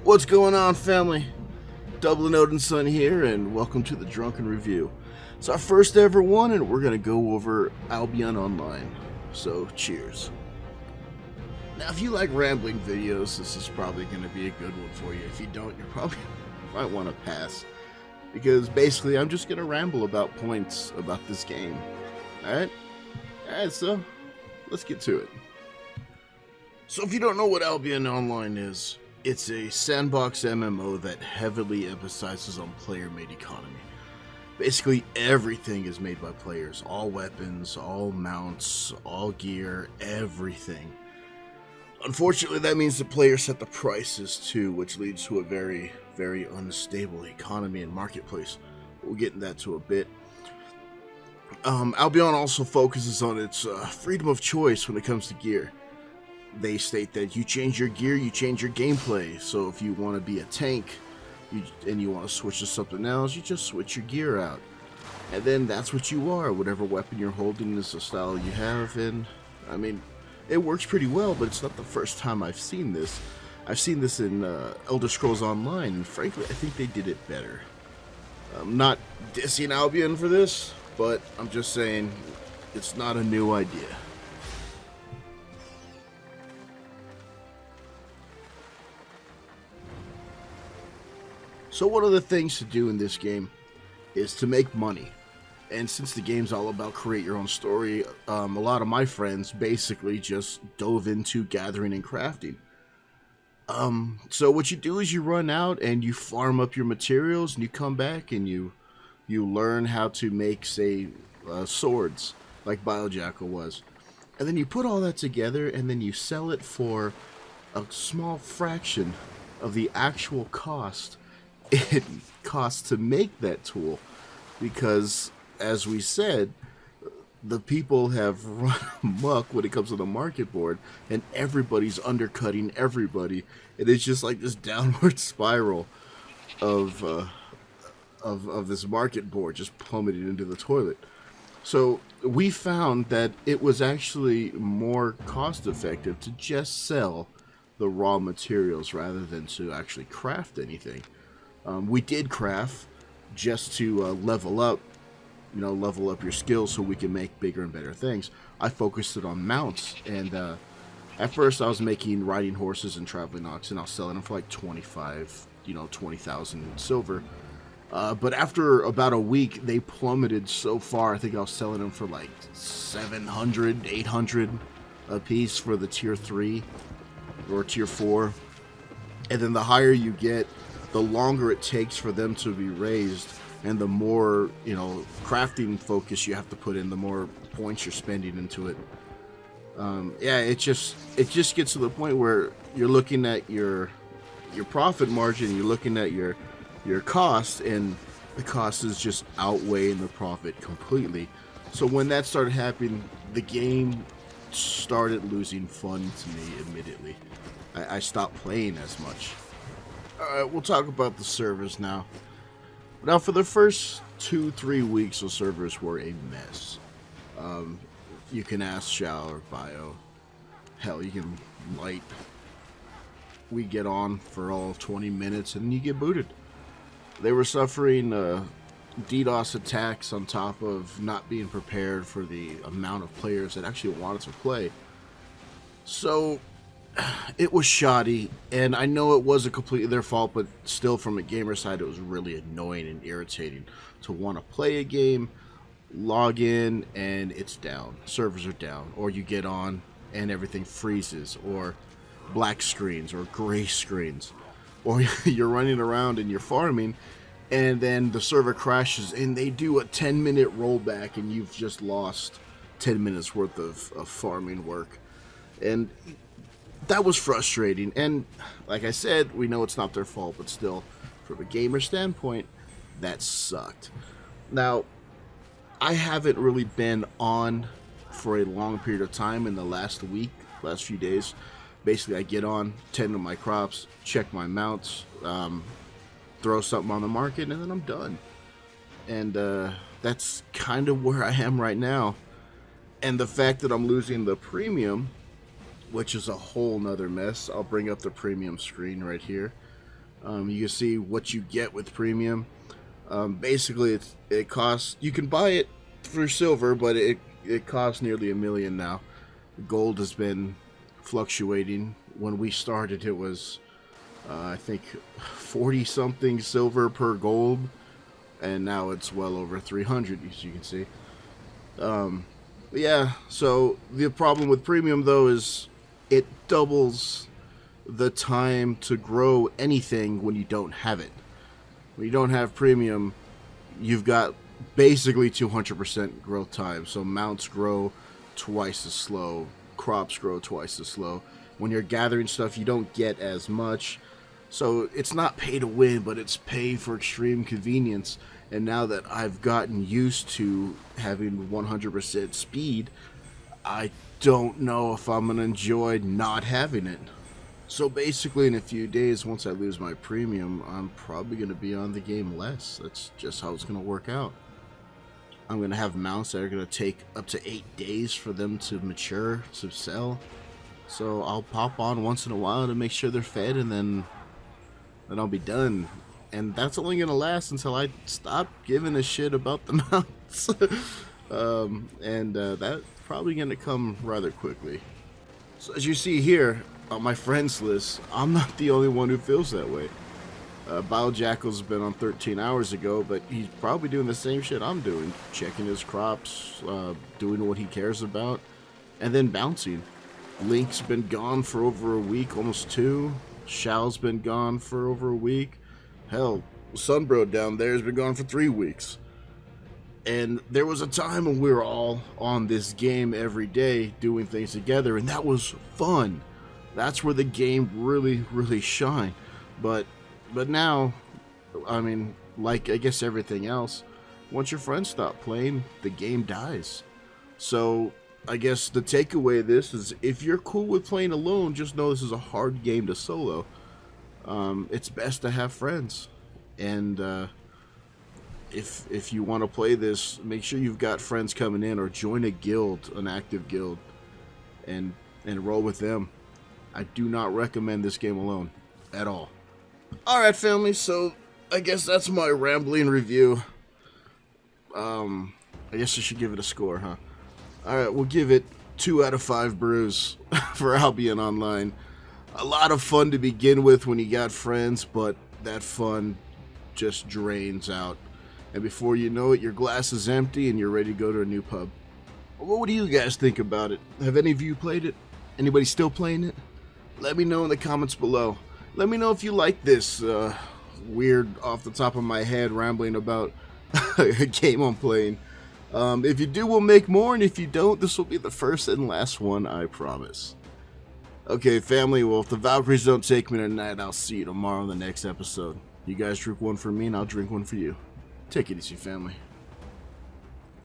What's going on, family? Dublin Odinson here, and welcome to the Drunken Review. It's our first ever one, and we're going to go over Albion Online. So, cheers. Now, if you like rambling videos, this is probably going to be a good one for you. If you don't, you probably might want to pass. Because basically, I'm just going to ramble about points about this game. Alright? Alright, so let's get to it. So if you don't know what Albion Online is, it's a sandbox MMO that heavily emphasizes on player-made economy. Basically, everything is made by players. All weapons, all mounts, all gear, everything. Unfortunately, that means the players set the prices too, which leads to a very, very unstable economy and marketplace. We'll get into that to a bit. Albion also focuses on its freedom of choice when it comes to gear. They state that you change your gear, you change your gameplay. So if you want to be a tank and you want to switch to something else, you just switch your gear out. And then that's what you are. Whatever weapon you're holding is the style you have. And, I mean, it works pretty well, but it's not the first time I've seen this. I've seen this in Elder Scrolls Online, and frankly, I think they did it better. I'm not dissing Albion for this, but I'm just saying it's not a new idea. So one of the things to do in this game is to make money. And since the game's all about create your own story, a lot of my friends basically just dove into gathering and crafting. So what you do is you run out and you farm up your materials, and you come back and you learn how to make, say, swords, like Biojackal was. And then you put all that together, and then you sell it for a small fraction of the actual cost it costs to make that tool, because, as we said, the people have run amok when it comes to the market board, and everybody's undercutting everybody, and it's just like this downward spiral of this market board just plummeting into the toilet. So we found that it was actually more cost effective to just sell the raw materials rather than to actually craft anything. We did craft just to level up your skills so we can make bigger and better things. I focused it on mounts, and at first I was making riding horses and traveling oxen. I was selling them for like 20,000 silver. But after about a week, they plummeted so far. I think I was selling them for like 700, 800 a piece for the tier 3 or tier 4. And then the higher you get, the longer it takes for them to be raised, and the more, crafting focus you have to put in, the more points you're spending into it. It just gets to the point where you're looking at your profit margin, you're looking at your cost, and the cost is just outweighing the profit completely. So when that started happening, the game started losing fun to me immediately. I stopped playing as much. Alright, we'll talk about the servers now. Now, for the first 2-3 weeks, the servers were a mess. You can ask Shal or Bio. Hell, you can light. We get on for all 20 minutes and you get booted. They were suffering DDoS attacks on top of not being prepared for the amount of players that actually wanted to play. So it was shoddy, and I know it wasn't completely their fault, but still, from a gamer side, it was really annoying and irritating to want to play a game, log in, and it's down. Servers are down, or you get on and everything freezes, or black screens, or gray screens, or you're running around and you're farming, and then the server crashes, and they do a 10-minute rollback, and you've just lost 10 minutes worth of farming work. And that was frustrating, and like I said, we know it's not their fault, but still, from a gamer standpoint, that sucked. Now, I haven't really been on for a long period of time in the last few days. Basically, I get on, tend to my crops, check my mounts, throw something on the market, and then I'm done. And that's kind of where I am right now. And the fact that I'm losing the premium, which is a whole nother mess. I'll bring up the premium screen right here. You can see what you get with premium. Basically, it costs. You can buy it for silver, but it costs nearly $1 million now. Gold has been fluctuating. When we started, it was I think 40 something silver per gold, and now it's well over 300, as you can see. Yeah, so the problem with premium though is it doubles the time to grow anything when you don't have it. When you don't have premium, you've got basically 200% growth time. So mounts grow twice as slow, crops grow twice as slow. When you're gathering stuff, you don't get as much. So it's not pay to win, but it's pay for extreme convenience. And now that I've gotten used to having 100% speed, I don't know if I'm going to enjoy not having it. So basically in a few days, once I lose my premium, I'm probably going to be on the game less. That's just how it's going to work out. I'm going to have mounts that are going to take up to 8 days for them to mature, to sell. So I'll pop on once in a while to make sure they're fed, and then I'll be done. And that's only going to last until I stop giving a shit about the mounts. That's probably going to come rather quickly. So as you see here, on my friends list, I'm not the only one who feels that way. Biojackal's been on 13 hours ago, but he's probably doing the same shit I'm doing. Checking his crops, doing what he cares about, and then bouncing. Link's been gone for over a week, almost 2. Shal's been gone for over a week. Hell, Sunbro down there has been gone for 3 weeks. And there was a time when we were all on this game every day doing things together, and that was fun. That's where the game really, really shined. But now, I mean, like I guess everything else, once your friends stop playing, the game dies. So I guess the takeaway of this is, if you're cool with playing alone, just know this is a hard game to solo. It's best to have friends. And if you want to play this, make sure you've got friends coming in, or join a guild, an active guild, and roll with them. I do not recommend this game alone at all. Alright, family, so I guess that's my rambling review. I guess I should give it a score, huh? Alright, we'll give it 2 out of 5 brews for Albion Online. A lot of fun to begin with when you got friends, but that fun just drains out. And before you know it, your glass is empty and you're ready to go to a new pub. What do you guys think about it? Have any of you played it? Anybody still playing it? Let me know in the comments below. Let me know if you like this weird, off the top of my head, rambling about a game I'm playing. If you do, we'll make more, and if you don't, this will be the first and last one, I promise. Okay, family, well, if the Valkyries don't take me tonight, I'll see you tomorrow in the next episode. You guys drink one for me, and I'll drink one for you. Take it easy, family.